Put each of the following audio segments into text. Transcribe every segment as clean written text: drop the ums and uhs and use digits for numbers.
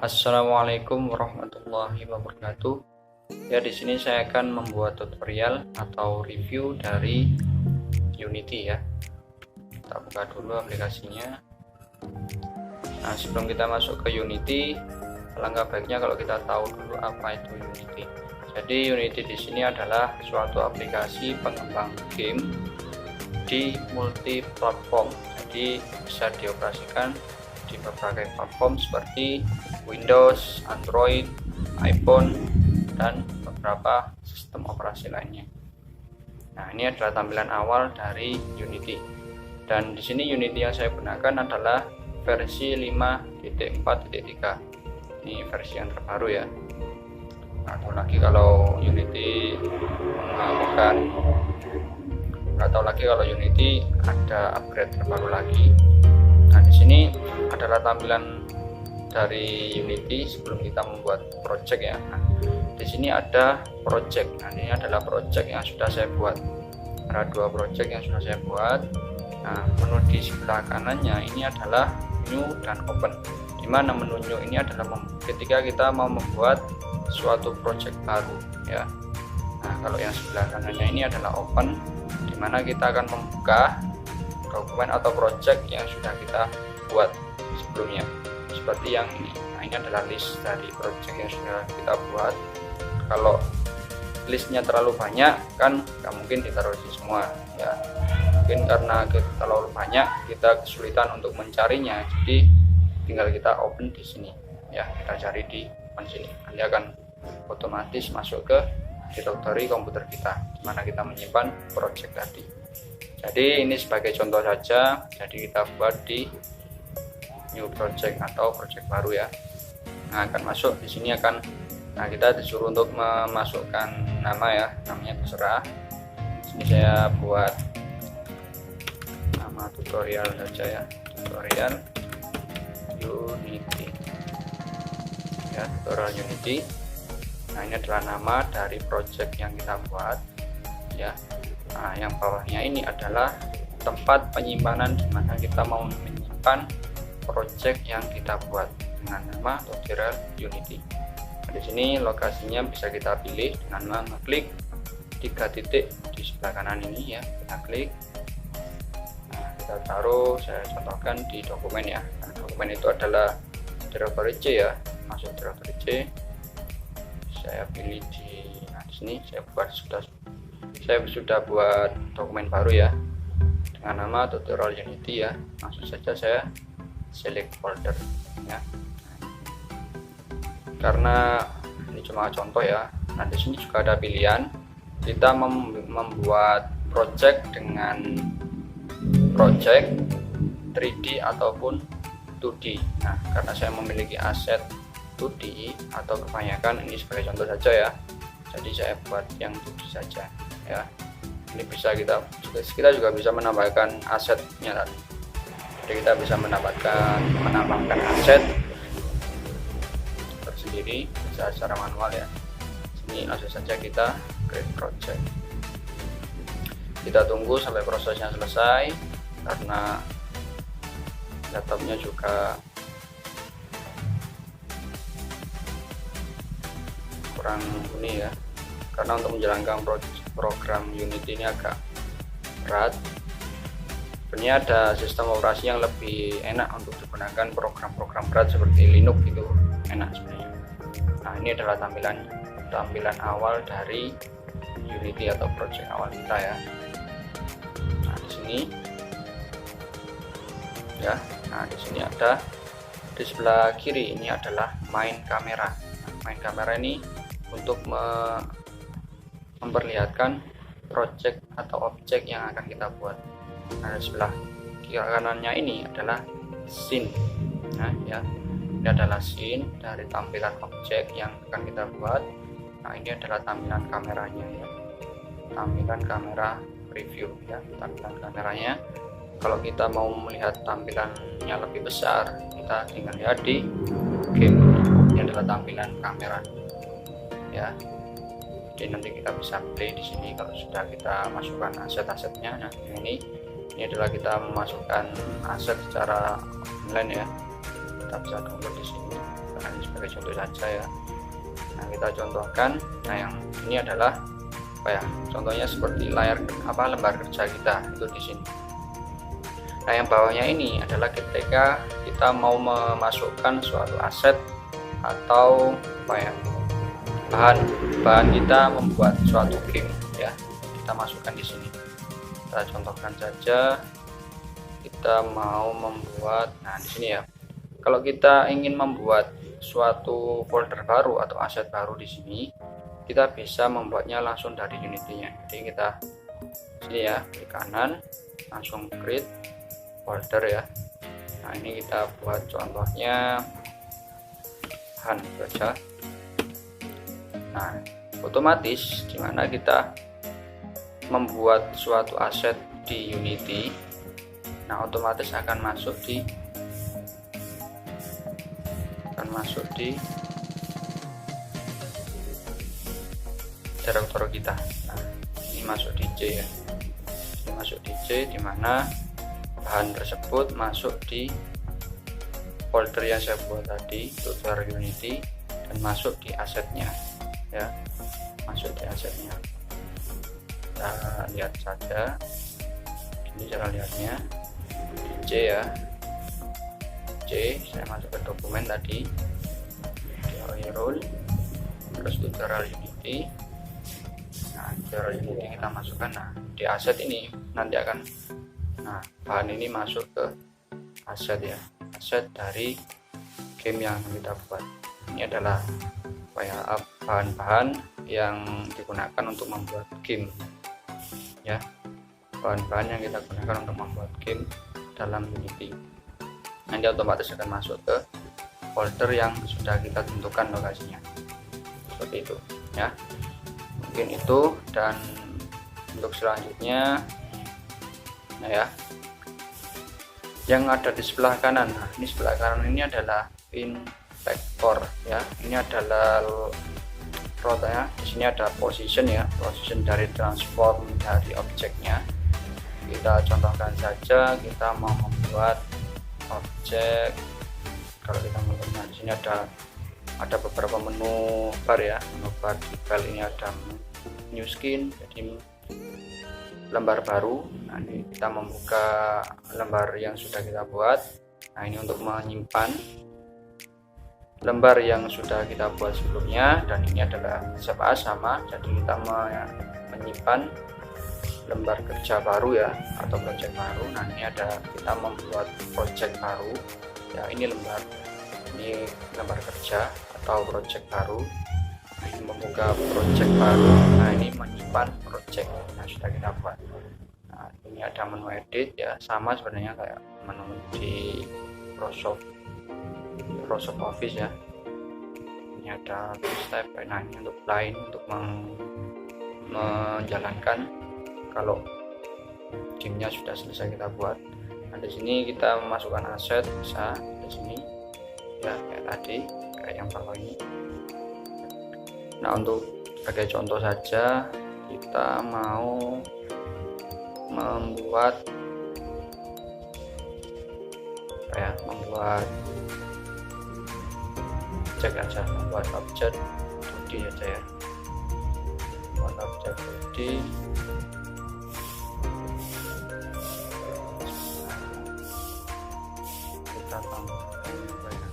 Assalamualaikum warahmatullahi wabarakatuh. Ya, di sini saya akan membuat tutorial atau review dari Unity ya. Kita buka dulu aplikasinya. Nah, sebelum kita masuk ke Unity, alangkah baiknya kalau kita tahu dulu apa itu Unity. Jadi Unity di sini adalah suatu aplikasi pengembang game di multi platform. Jadi bisa dioperasikan di berbagai platform seperti Windows, Android, iPhone, dan beberapa sistem operasi lainnya. Nah, ini adalah tampilan awal dari Unity. Dan di sini Unity yang saya gunakan adalah versi 5.4.3. Ini versi yang terbaru ya. Atau lagi kalau Unity mengakukan, atau lagi kalau Unity ada upgrade terbaru lagi. Nah, di sini adalah tampilan dari Unity sebelum kita membuat project ya. Nah, di sini ada project. Nah, ini adalah project yang sudah saya buat. Ada dua project yang sudah saya buat. Nah, menu di sebelah kanannya ini adalah new dan open. Dimana menu new ini adalah ketika kita mau membuat suatu project baru ya. Nah, kalau yang sebelah kanannya ini adalah open, dimana kita akan membuka dokumen atau project yang sudah kita buat sebelumnya, seperti yang ini. Nah, ini adalah list dari project yang sudah kita buat. Kalau listnya terlalu banyak kan nggak mungkin ditaruh di semua ya, mungkin karena terlalu banyak kita kesulitan untuk mencarinya, jadi tinggal kita open di sini ya, kita cari di open sini, nanti akan otomatis masuk ke directory komputer kita dimana kita menyimpan project tadi. Jadi ini sebagai contoh saja, jadi kita buat di new project atau project baru ya. Nah, akan masuk di sini nah kita disuruh untuk memasukkan nama ya, namanya terserah. Sini saya buat nama tutorial saja ya, tutorial Unity ya, tutorial Unity. Nah, ini adalah nama dari project yang kita buat ya. Nah, yang bawahnya ini adalah tempat penyimpanan di mana kita mau menyimpan project yang kita buat dengan nama tutorial Unity. Nah, di sini lokasinya bisa kita pilih dengan mengklik 3 titik di sebelah kanan ini ya, kita klik. Nah, kita taruh, saya contohkan di dokumen ya. Nah, dokumen itu adalah directory C ya, masuk directory C. Saya pilih di sini, saya sudah buat dokumen baru ya dengan nama tutorial Unity ya. Langsung saja saya select folder ya, karena ini cuma contoh ya. Nah, di sini juga ada pilihan kita membuat project dengan project 3D ataupun 2D. Nah, karena saya memiliki aset 2D atau kebanyakan, ini sebagai contoh saja ya, jadi saya buat yang 2D saja ya. Ini bisa kita juga bisa menambahkan asetnya tadi. Jadi kita bisa menambahkan aset tersendiri bisa secara manual ya. Sini langsung saja kita create project. Kita tunggu sampai prosesnya selesai karena laptopnya juga kurang ini ya, karena untuk menjalankan program Unity ini agak berat. Sebenarnya ada sistem operasi yang lebih enak untuk digunakan program-program berat seperti Linux, itu enak sebenarnya. Nah, ini adalah tampilan awal dari Unity atau project awal kita ya. Nah, di sini ya. Nah, di sini ada di sebelah kiri ini adalah main kamera. Nah, main kamera ini untuk memperlihatkan project atau objek yang akan kita buat. Nah, di sebelah kiri kanannya ini adalah scene. Nah ya, ini adalah scene dari tampilan objek yang akan kita buat. Nah, ini adalah tampilan kameranya ya, tampilan kamera preview ya, tampilan kameranya. Kalau kita mau melihat tampilannya lebih besar, kita tinggal lihat di game. Ini adalah tampilan kamera ya. Jadi nanti kita bisa play di sini kalau sudah kita masukkan aset-asetnya. Nah, ini adalah kita memasukkan aset secara online ya. Kita bisa download di sini. Nah, sebagai contoh saja ya. Nah, kita contohkan. Nah, yang ini adalah apa ya, contohnya seperti lembar kerja kita itu di sini. Nah, yang bawahnya ini adalah ketika kita mau memasukkan suatu aset atau apa ya, bahan kita membuat suatu game ya, kita masukkan di sini. Kita contohkan saja, kita mau membuat, nah di sini ya, kalau kita ingin membuat suatu folder baru atau aset baru di sini, kita bisa membuatnya langsung dari Unity-nya. Jadi kita sini ya, di kanan langsung create folder ya. Nah, ini kita buat contohnya bahan saja. Nah, otomatis dimana kita membuat suatu aset di Unity, nah otomatis akan masuk di direktur kita. Nah, ini masuk di C ya, ini masuk di C, dimana bahan tersebut masuk di folder yang saya buat tadi, tutorial Unity, dan masuk di asetnya ya, masuk di asetnya. Kita lihat saja, ini cara lihatnya di C ya, C, saya masuk ke dokumen tadi, role, terus tutorial Unity. Nah, tutorial Unity kita masukkan. Nah, di aset ini nanti akan, nah bahan ini masuk ke aset ya, aset dari game yang kita buat. Ini adalah bahan-bahan yang digunakan untuk membuat game ya, bahan-bahan yang kita gunakan untuk membuat game dalam Unity. Nanti otomatis akan masuk ke folder yang sudah kita tentukan lokasinya, seperti itu ya. Mungkin itu, dan untuk selanjutnya, nah ya, yang ada di sebelah kanan. Nah, ini sebelah kanan ini adalah inspector ya, ini adalah root ya. Di sini ada position ya, position dari transform dari objeknya. Kita contohkan saja, kita mau membuat objek. Kalau kita melihat di sini ada beberapa menu bar ya, menu bar di file ini ada new skin, jadi lembar baru. Nah, ini kita membuka lembar yang sudah kita buat. Nah, ini untuk menyimpan lembar yang sudah kita buat sebelumnya, dan ini adalah sama, jadi kita menyimpan lembar kerja baru ya, atau project baru. Nah, ini ada kita membuat project baru ya, ini lembar kerja atau project baru. Nah, ini membuka project baru. Nah, ini menyimpan project yang sudah kita buat. Nah, ini ada menu edit ya, sama sebenarnya kayak menu di Microsoft Office ya. Ini ada step. Nah, ini untuk lain, untuk menjalankan kalau gamenya sudah selesai kita buat. Nah, di sini kita memasukkan aset, bisa di sini ya, kayak tadi, kayak yang bawah ini. Nah, untuk sebagai contoh saja, kita mau membuat objek aja, membuat objek 2D aja ya, membuat objek 2D. Kita tambahkan banyak.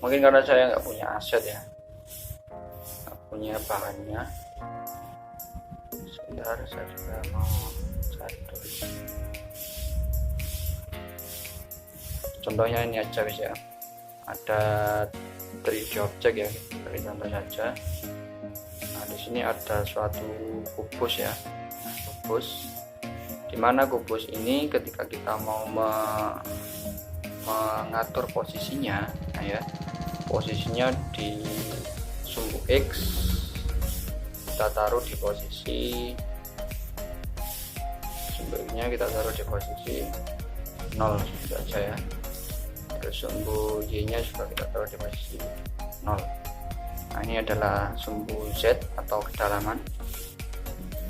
Mungkin karena saya nggak punya aset ya, nggak punya bahannya. Sebentar, saya juga mau cari dulu. Contohnya ini aja bisa, ada 3D object ya, dari contoh saja. Nah, di sini ada suatu kubus ya, kubus. Dimana kubus ini ketika kita mau mengatur posisinya, nah ya, posisinya di sumbu X, kita taruh di posisi sumbu X nya kita taruh di posisi 0 saja ya. sumbu Y nya juga kita taruh di posisi 0. Nah, ini adalah sumbu Z atau kedalaman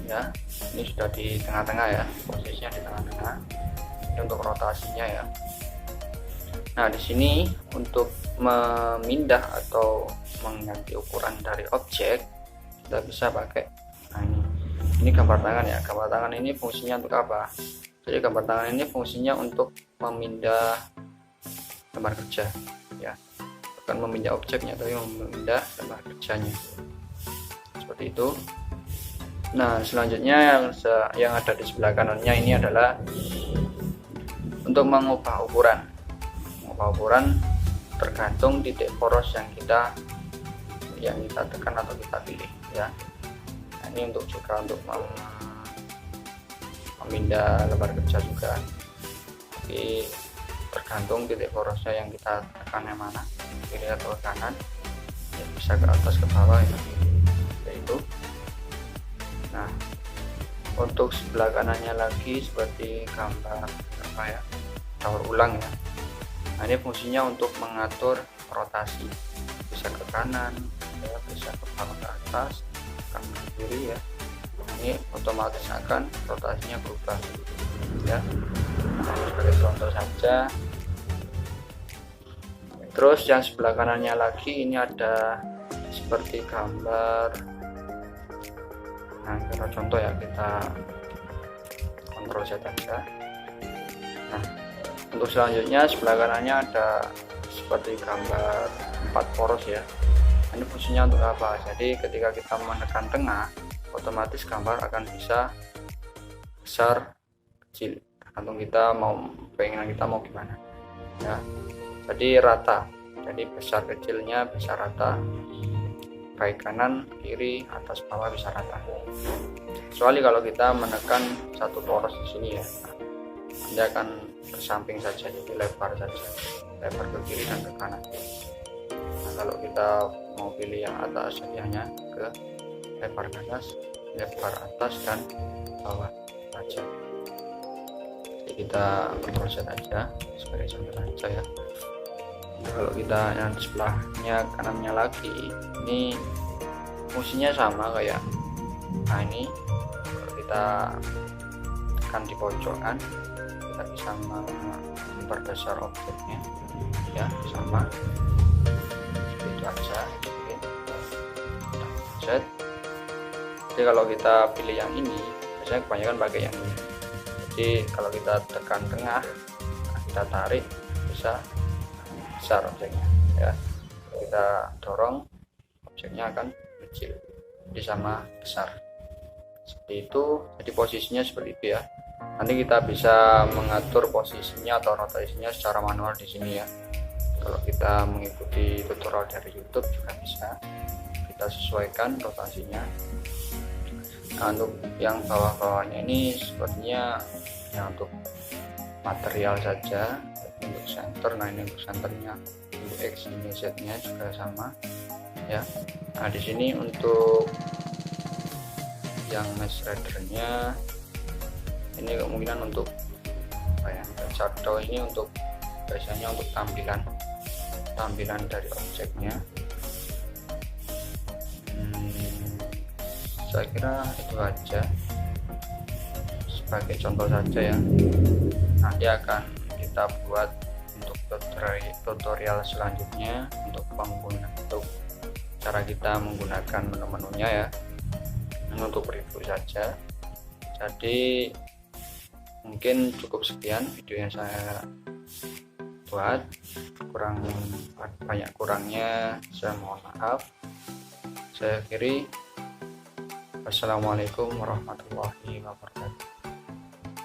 ya. Ini sudah di tengah-tengah ya, posisinya di tengah-tengah. Ini untuk rotasinya ya. Nah, di sini untuk memindah atau mengganti ukuran dari objek kita bisa pakai, nah ini gambar tangan ya. Gambar tangan ini fungsinya untuk apa? Jadi gambar tangan ini fungsinya untuk memindah lembar kerja ya, bukan memindah objeknya tapi memindah lembar kerjanya, seperti itu. Nah, selanjutnya yang ada di sebelah kanannya ini adalah untuk mengubah ukuran. Ukuran tergantung titik poros yang kita tekan atau kita pilih ya. Nah, ini untuk juga untuk memindah lembar kerja juga, tapi tergantung titik porosnya yang kita tekan yang mana, kiri atau kanan ya, bisa ke atas ke bawah ya, seperti itu. Nah, untuk sebelah kanannya lagi seperti gambar apa ya, daur ulang ya. Nah, ini fungsinya untuk mengatur rotasi, bisa ke kanan ya, bisa ke bawah ke atas, kanan ke kiri ya. Nah, ini otomatis akan rotasinya berubah ya. Nah, sebagai contoh saja. Terus yang sebelah kanannya lagi ini ada seperti gambar, nah kita contoh ya, kita kontrol Z aja. Nah, untuk selanjutnya sebelah kanannya ada seperti gambar 4 poros ya. Ini fungsinya untuk apa? Jadi ketika kita menekan tengah, otomatis gambar akan bisa besar kecil, tergantung kita keinginan kita mau gimana ya. Jadi rata, jadi besar kecilnya bisa rata, baik kanan kiri atas bawah bisa rata, kecuali kalau kita menekan satu poros di sini ya. Dia akan ke samping saja, jadi lebar saja, lebar ke kiri dan ke kanan. Nah, kalau kita mau pilih yang atas, hanya ke lebar ke atas dan bawah saja. Jadi kita kontrol Z aja sebagai contoh saja ya. Nah, kalau kita yang sebelahnya kanannya lagi, ini fungsinya sama kayak, nah ini kalau kita tekan di pojokan kita bisa memperbesar objeknya ya, sama seperti itu aja. Set. Jadi kalau kita pilih yang ini, biasanya kebanyakan pakai yang ini. Jadi kalau kita tekan tengah, kita tarik, bisa besar objeknya ya. Kita dorong, objeknya akan kecil, jadi sama besar, seperti itu. Jadi posisinya seperti itu ya. Nanti kita bisa mengatur posisinya atau rotasinya secara manual di sini ya. Kalau kita mengikuti tutorial dari YouTube juga bisa kita sesuaikan rotasinya. Nah, untuk yang bawah-bawahnya ini sepertinya yang untuk material saja. Untuk center, nah ini untuk senternya, untuk X ini Z nya juga sama ya. Nah, di sini untuk yang mesh ridernya ini kemungkinan untuk apa ya, shadow ini untuk biasanya untuk tampilan dari objeknya. Saya kira itu aja sebagai contoh saja ya. Nanti akan kita buat untuk tutorial selanjutnya untuk cara kita menggunakan menu-menunya ya. Ini untuk review saja. Jadi mungkin cukup sekian video yang saya buat, banyak kurangnya saya mohon maaf. Saya akhiri. Wassalamualaikum warahmatullahi wabarakatuh.